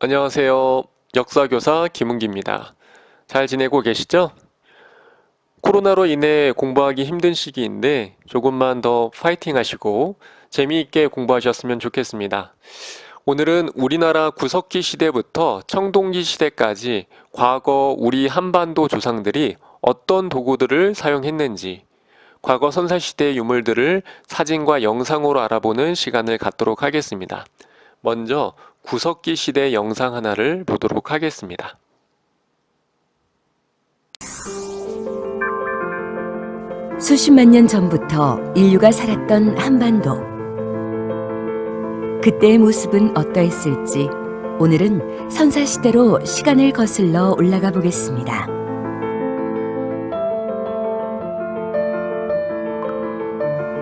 안녕하세요. 역사교사 김은기입니다. 잘 지내고 계시죠? 코로나로 인해 공부하기 힘든 시기인데 조금만 더 파이팅 하시고 재미있게 공부하셨으면 좋겠습니다. 오늘은 우리나라 구석기 시대부터 청동기 시대까지 과거 우리 한반도 조상들이 어떤 도구들을 사용했는지, 과거 선사시대의 유물들을 사진과 영상으로 알아보는 시간을 갖도록 하겠습니다. 먼저 구석기 시대 영상 하나를 보도록 하겠습니다. 수십만 년 전부터 인류가 살았던 한반도. 그때의 모습은 어떠했을지 오늘은 선사시대로 시간을 거슬러 올라가 보겠습니다.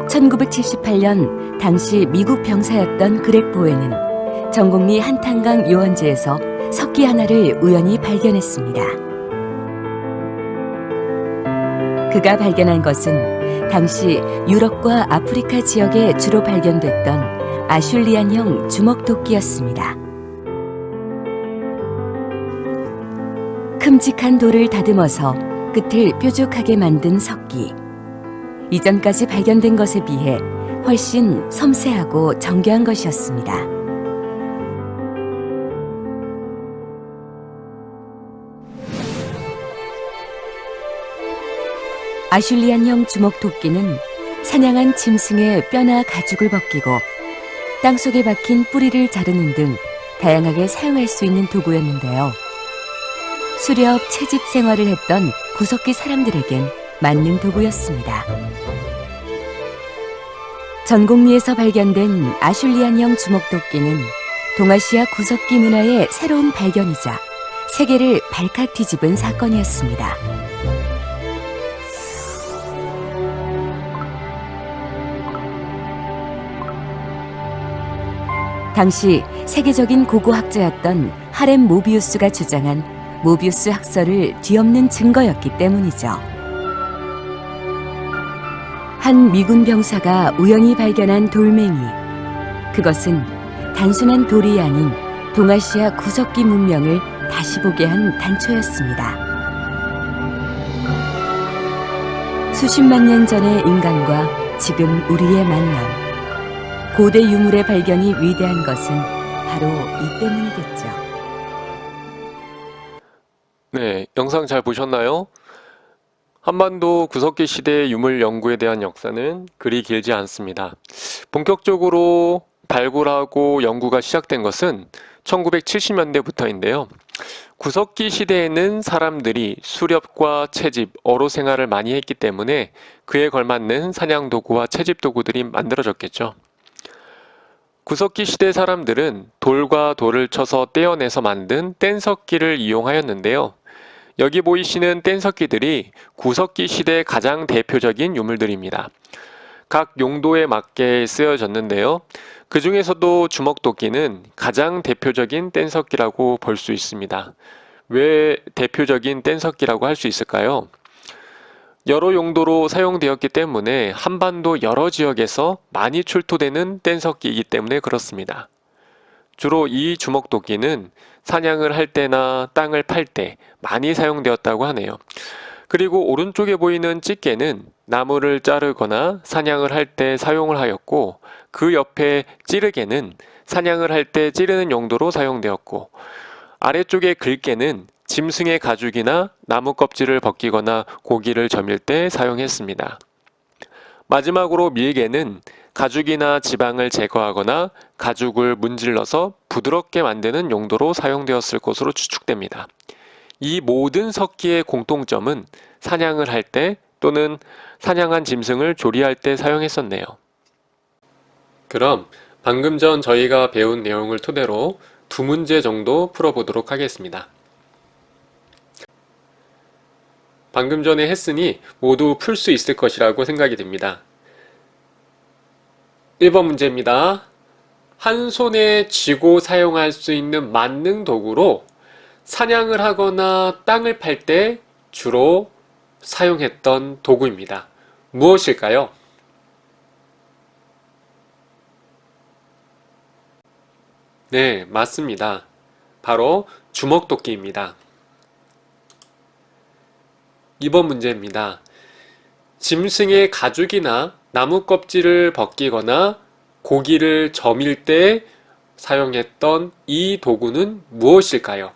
(1978년) 당시 미국 병사였던 그렉 보웬은 전곡리 한탄강 요원지에서 석기 하나를 우연히 발견했습니다. 그가 발견한 것은 당시 유럽과 아프리카 지역에 주로 발견됐던 아슐리안형 주먹도끼였습니다. 큼직한 돌을 다듬어서 끝을 뾰족하게 만든 석기. 이전까지 발견된 것에 비해 훨씬 섬세하고 정교한 것이었습니다. 아슐리안형 주먹도끼는 사냥한 짐승의 뼈나 가죽을 벗기고 땅속에 박힌 뿌리를 자르는 등 다양하게 사용할 수 있는 도구였는데요. 수렵 채집 생활을 했던 구석기 사람들에겐 맞는 도구였습니다. 전곡리에서 발견된 아슐리안형 주먹도끼는 동아시아 구석기 문화의 새로운 발견이자 세계를 발칵 뒤집은 사건이었습니다. 당시 세계적인 고고학자였던 하렘 모비우스가 주장한 모비우스 학설을 뒤엎는 증거였기 때문이죠. 한 미군 병사가 우연히 발견한 돌멩이. 그것은 단순한 돌이 아닌 동아시아 구석기 문명을 다시 보게 한 단초였습니다. 수십만 년 전의 인간과 지금 우리의 만남. 고대 유물의 발견이 위대한 것은 바로 이 때문이겠죠. 네, 영상 잘 보셨나요? 한반도 구석기 시대의 유물 연구에 대한 역사는 그리 길지 않습니다. 본격적으로 발굴하고 연구가 시작된 것은 1970년대부터인데요. 구석기 시대에는 사람들이 수렵과 채집, 어로 생활을 많이 했기 때문에 그에 걸맞는 사냥 도구와 채집 도구들이 만들어졌겠죠. 구석기 시대 사람들은 돌과 돌을 쳐서 떼어내서 만든 뗀석기를 이용하였는데요. 여기 보이시는 뗀석기들이 구석기 시대의 가장 대표적인 유물들입니다. 각 용도에 맞게 쓰여졌는데요. 그 중에서도 주먹도끼는 가장 대표적인 뗀석기라고 볼 수 있습니다. 왜 대표적인 뗀석기라고 할 수 있을까요? 여러 용도로 사용되었기 때문에 한반도 여러 지역에서 많이 출토되는 뗀석기이기 때문에 그렇습니다. 주로 이 주먹도끼는 사냥을 할 때나 땅을 팔 때 많이 사용되었다고 하네요. 그리고 오른쪽에 보이는 집게는 나무를 자르거나 사냥을 할 때 사용을 하였고, 그 옆에 찌르개는 사냥을 할 때 찌르는 용도로 사용되었고, 아래쪽에 글개는 짐승의 가죽이나 나무 껍질을 벗기거나 고기를 저밀 때 사용했습니다. 마지막으로 밀개는 가죽이나 지방을 제거하거나 가죽을 문질러서 부드럽게 만드는 용도로 사용되었을 것으로 추측됩니다. 이 모든 석기의 공통점은 사냥을 할 때 또는 사냥한 짐승을 조리할 때 사용했었네요. 그럼 방금 전 저희가 배운 내용을 토대로 두 문제 정도 풀어보도록 하겠습니다. 방금 전에 했으니 모두 풀 수 있을 것이라고 생각이 됩니다. 1번 문제입니다. 한 손에 쥐고 사용할 수 있는 만능 도구로 사냥을 하거나 땅을 팔 때 주로 사용했던 도구입니다. 무엇일까요? 네, 맞습니다. 바로 주먹도끼입니다. 2번 문제입니다. 짐승의 가죽이나 나무 껍질을 벗기거나 고기를 저밀 때 사용했던 이 도구는 무엇일까요?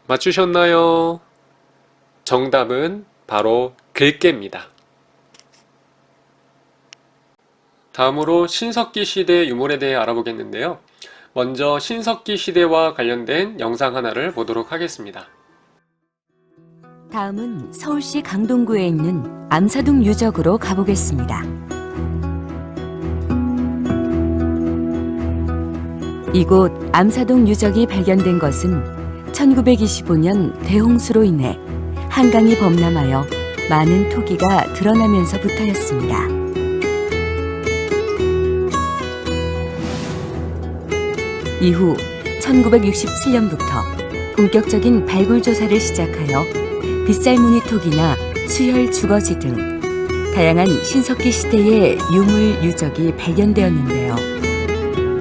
맞추셨나요? 정답은 바로 글개입니다. 다음으로 신석기 시대 유물에 대해 알아보겠는데요. 먼저 신석기 시대와 관련된 영상 하나를 보도록 하겠습니다. 다음은 서울시 강동구에 있는 암사동 유적으로 가보겠습니다. 이곳 암사동 유적이 발견된 것은 1925년 대홍수로 인해 한강이 범람하여 많은 토기가 드러나면서부터였습니다. 이후 1967년부터 본격적인 발굴 조사를 시작하여 빗살무늬 토기나 수혈 주거지 등 다양한 신석기 시대의 유물 유적이 발견되었는데요.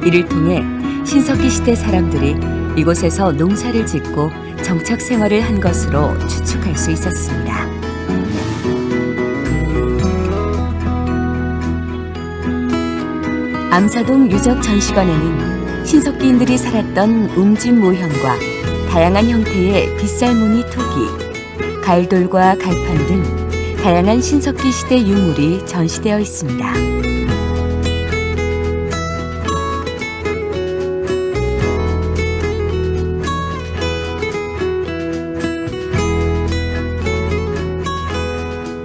이를 통해 신석기 시대 사람들이 이곳에서 농사를 짓고 정착 생활을 한 것으로 추측할 수 있었습니다. 암사동 유적 전시관에는 신석기인들이 살았던 움집 모형과 다양한 형태의 빗살무늬 토기, 갈돌과 갈판 등 다양한 신석기 시대 유물이 전시되어 있습니다.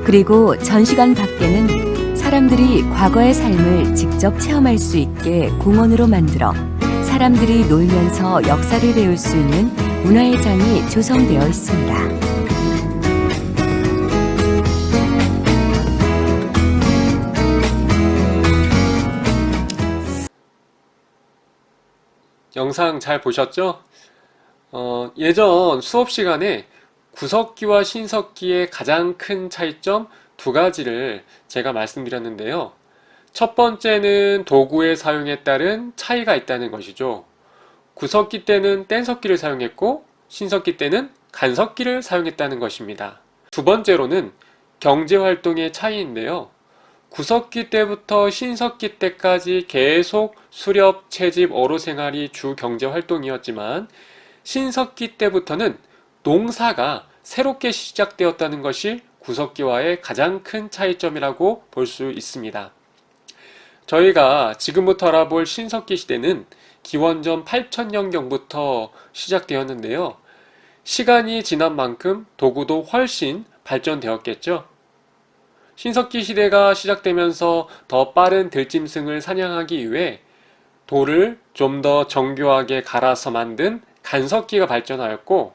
그리고 전시관 밖에는 사람들이 과거의 삶을 직접 체험할 수 있게 공원으로 만들어 사람들이 놀면서 역사를 배울 수 있는 문화의 장이 조성되어 있습니다. 영상 잘 보셨죠? 예전 수업 시간에 구석기와 신석기의 가장 큰 차이점 두 가지를 제가 말씀드렸는데요. 첫 번째는 도구의 사용에 따른 차이가 있다는 것이죠. 구석기 때는 뗀석기를 사용했고 신석기 때는 간석기를 사용했다는 것입니다. 두 번째로는 경제활동의 차이인데요. 구석기 때부터 신석기 때까지 계속 수렵, 채집, 어로 생활이 주 경제활동이었지만 신석기 때부터는 농사가 새롭게 시작되었다는 것이 구석기와의 가장 큰 차이점이라고 볼 수 있습니다. 저희가 지금부터 알아볼 신석기 시대는 기원전 8000년경부터 시작되었는데요. 시간이 지난 만큼 도구도 훨씬 발전되었겠죠. 신석기 시대가 시작되면서 더 빠른 들짐승을 사냥하기 위해 돌을 좀 더 정교하게 갈아서 만든 간석기가 발전하였고,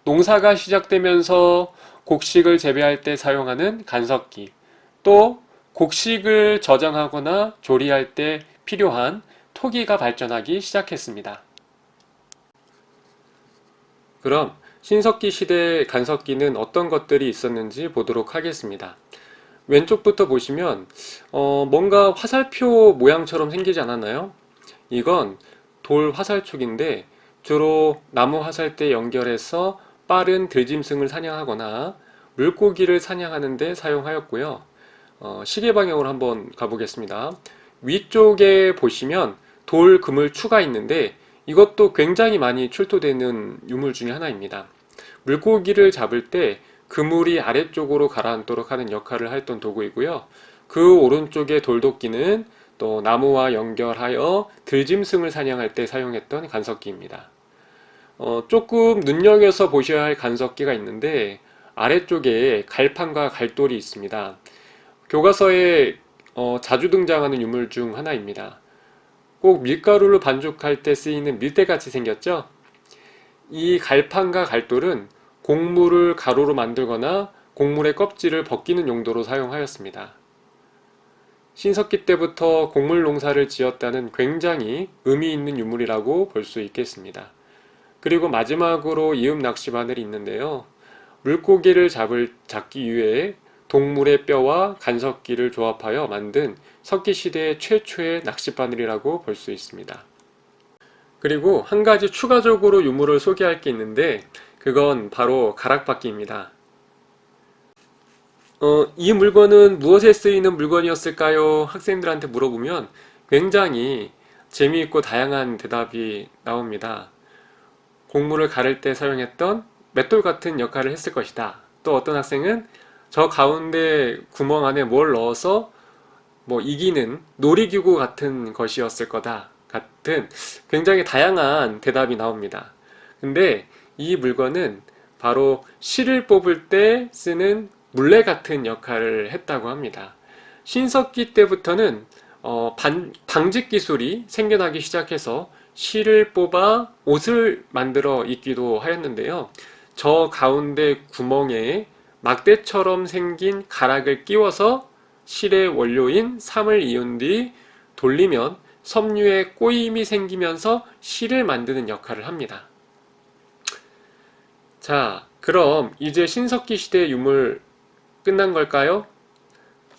농사가 시작되면서 곡식을 재배할 때 사용하는 간석기, 또 곡식을 저장하거나 조리할 때 필요한 토기가 발전하기 시작했습니다. 그럼 신석기 시대의 간석기는 어떤 것들이 있었는지 보도록 하겠습니다. 왼쪽부터 보시면 뭔가 화살표 모양처럼 생기지 않았나요? 이건 돌 화살촉인데 주로 나무 화살대 연결해서 빠른 들짐승을 사냥하거나 물고기를 사냥하는 데 사용하였고요. 시계 방향으로 한번 가보겠습니다. 위쪽에 보시면 돌 그물추가 있는데 이것도 굉장히 많이 출토되는 유물 중에 하나입니다. 물고기를 잡을 때 그물이 아래쪽으로 가라앉도록 하는 역할을 했던 도구이고요. 그 오른쪽의 돌도끼는 또 나무와 연결하여 들짐승을 사냥할 때 사용했던 간석기입니다. 조금 눈여겨서 보셔야 할 간석기가 있는데 아래쪽에 갈판과 갈돌이 있습니다. 교과서에 자주 등장하는 유물 중 하나입니다. 꼭 밀가루를 반죽할 때 쓰이는 밀대같이 생겼죠? 이 갈판과 갈돌은 곡물을 가루로 만들거나 곡물의 껍질을 벗기는 용도로 사용하였습니다. 신석기 때부터 곡물 농사를 지었다는 굉장히 의미 있는 유물이라고 볼 수 있겠습니다. 그리고 마지막으로 이음 낚시 바늘이 있는데요. 물고기를 잡기 위해 동물의 뼈와 간석기를 조합하여 만든 석기시대 최초의 낚싯바늘이라고 볼 수 있습니다. 그리고 한 가지 추가적으로 유물을 소개할 게 있는데 그건 바로 가락바퀴입니다. 이 물건은 무엇에 쓰이는 물건이었을까요? 학생들한테 물어보면 굉장히 재미있고 다양한 대답이 나옵니다. 곡물을 가를 때 사용했던 맷돌 같은 역할을 했을 것이다. 또 어떤 학생은 저 가운데 구멍 안에 뭘 넣어서 이기는 놀이기구 같은 것이었을 거다. 같은 굉장히 다양한 대답이 나옵니다. 근데 이 물건은 바로 실을 뽑을 때 쓰는 물레 같은 역할을 했다고 합니다. 신석기 때부터는 방직 기술이 생겨나기 시작해서 실을 뽑아 옷을 만들어 입기도 하였는데요. 저 가운데 구멍에 막대처럼 생긴 가락을 끼워서 실의 원료인 삼을 이은 뒤 돌리면 섬유에 꼬임이 생기면서 실을 만드는 역할을 합니다. 자, 그럼 이제 신석기 시대 유물 끝난 걸까요?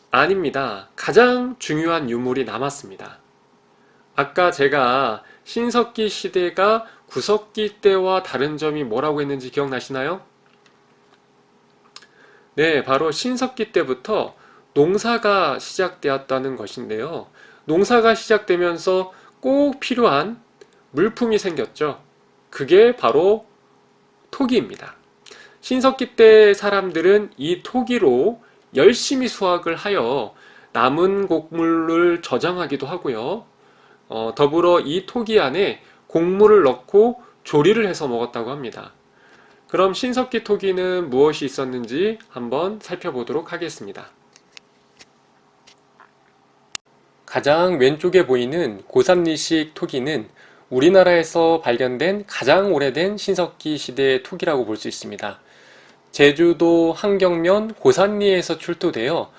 아닙니다. 가장 중요한 유물이 남았습니다. 아까 제가 신석기 시대가 구석기 때와 다른 점이 뭐라고 했는지 기억나시나요? 네, 바로 신석기 때부터 농사가 시작되었다는 것인데요. 농사가 시작되면서 꼭 필요한 물품이 생겼죠. 그게 바로 토기입니다. 신석기 때 사람들은 이 토기로 열심히 수확을 하여 남은 곡물을 저장하기도 하고요. 더불어 이 토기 안에 곡물을 넣고 조리를 해서 먹었다고 합니다. 그럼 신석기 토기는 무엇이 있었는지 한번 살펴보도록 하겠습니다. 가장 왼쪽에 보이는 고삼리식 토기는 우리나라에서 발견된 가장 오래된 신석기 시대의 토기라고 볼 수 있습니다. 제주도 한경면 고산리에서 출토되어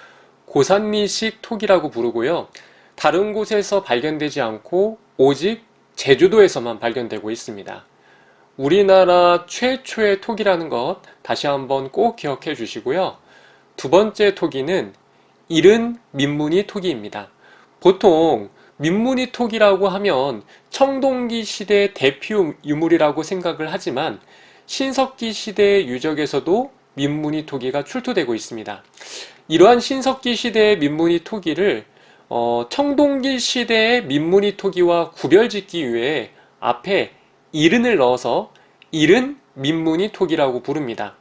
고산리식 토기라고 부르고요. 다른 곳에서 발견되지 않고 오직 제주도에서만 발견되고 있습니다. 우리나라 최초의 토기라는 것 다시 한번 꼭 기억해 주시고요. 두 번째 토기는 이른 민무늬 토기입니다. 보통 민무늬 토기라고 하면 청동기 시대의 대표 유물이라고 생각을 하지만 신석기 시대의 유적에서도 민무늬 토기가 출토되고 있습니다. 이러한 신석기 시대의 민무늬 토기를 청동기 시대의 민무늬 토기와 구별짓기 위해 앞에 이른을 넣어서 이른 민무늬 토기라고 부릅니다.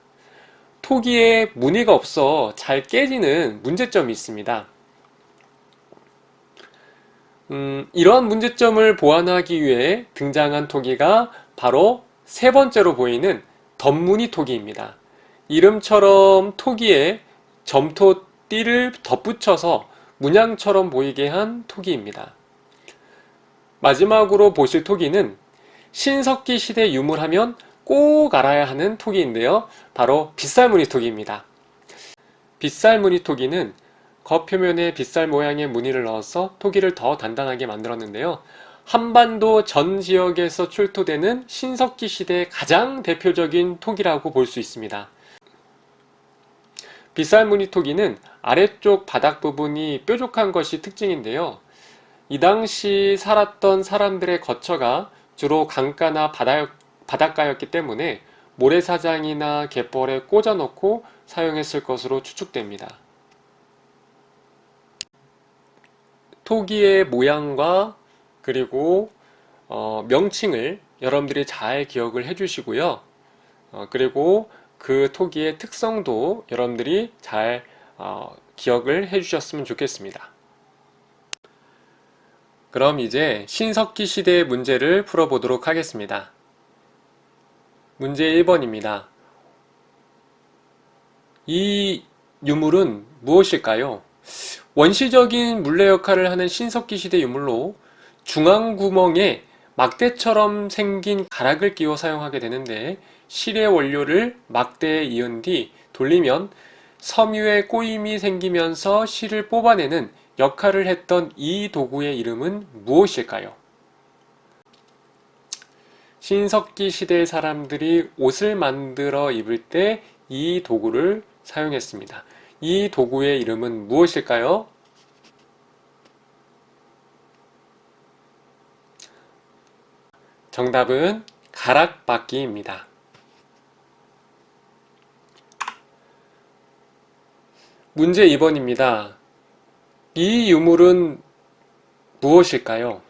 토기에 무늬가 없어 잘 깨지는 문제점이 있습니다. 이러한 문제점을 보완하기 위해 등장한 토기가 바로 세 번째로 보이는 덧무늬 토기입니다. 이름처럼 토기에 점토띠를 덧붙여서 문양처럼 보이게 한 토기입니다. 마지막으로 보실 토기는 신석기 시대 유물하면 꼭 알아야 하는 토기인데요. 바로 빗살무늬 토기입니다. 빗살무늬 토기는 겉표면에 빗살 모양의 무늬를 넣어서 토기를 더 단단하게 만들었는데요. 한반도 전 지역에서 출토되는 신석기 시대의 가장 대표적인 토기라고 볼 수 있습니다. 빗살무늬 토기는 아래쪽 바닥 부분이 뾰족한 것이 특징인데요. 이 당시 살았던 사람들의 거처가 주로 강가나 바닷가였기 때문에 모래사장이나 갯벌에 꽂아놓고 사용했을 것으로 추측됩니다. 토기의 모양과 그리고 명칭을 여러분들이 잘 기억을 해주시고요. 그리고 그 토기의 특성도 여러분들이 잘 기억을 해주셨으면 좋겠습니다. 그럼 이제 신석기 시대의 문제를 풀어보도록 하겠습니다. 문제 1번입니다. 이 유물은 무엇일까요? 원시적인 물레 역할을 하는 신석기 시대 유물로 중앙 구멍에 막대처럼 생긴 가락을 끼워 사용하게 되는데 실의 원료를 막대에 이은 뒤 돌리면 섬유에 꼬임이 생기면서 실을 뽑아내는 역할을 했던 이 도구의 이름은 무엇일까요? 신석기 시대 사람들이 옷을 만들어 입을 때 이 도구를 사용했습니다. 이 도구의 이름은 무엇일까요? 정답은 가락바퀴입니다. 문제 2번입니다. 이 유물은 무엇일까요?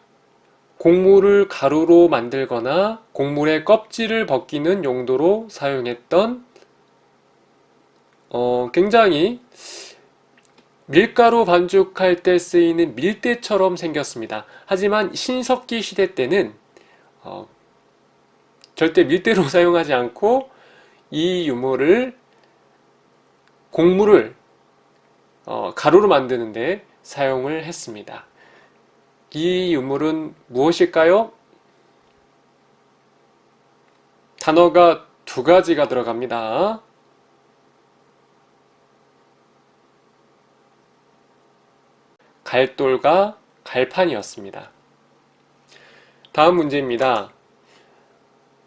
곡물을 가루로 만들거나 곡물의 껍질을 벗기는 용도로 사용했던 굉장히 밀가루 반죽할 때 쓰이는 밀대처럼 생겼습니다. 하지만 신석기 시대 때는 절대 밀대로 사용하지 않고 이 유물을 곡물을 가루로 만드는데 사용을 했습니다. 이 유물은 무엇일까요? 단어가 두 가지가 들어갑니다. 갈돌과 갈판이었습니다. 다음 문제입니다.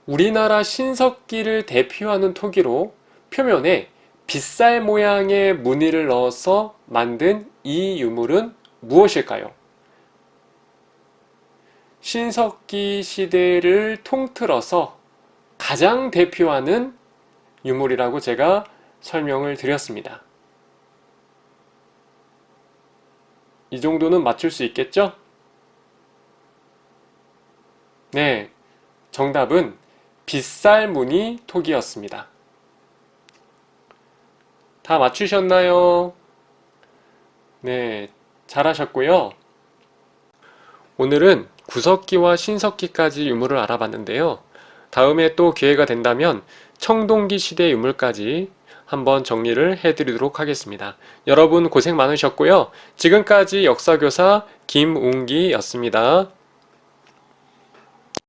우리나라 신석기를 대표하는 토기로 표면에 빗살 모양의 무늬를 넣어서 만든 이 유물은 무엇일까요? 신석기 시대를 통틀어서 가장 대표하는 유물이라고 제가 설명을 드렸습니다. 이 정도는 맞출 수 있겠죠? 네, 정답은 빗살무늬 토기였습니다. 다 맞추셨나요? 네, 잘하셨고요. 오늘은 구석기와 신석기까지 유물을 알아봤는데요. 다음에 또 기회가 된다면 청동기 시대 유물까지 한번 정리를 해드리도록 하겠습니다. 여러분 고생 많으셨고요. 지금까지 역사교사 김웅기였습니다.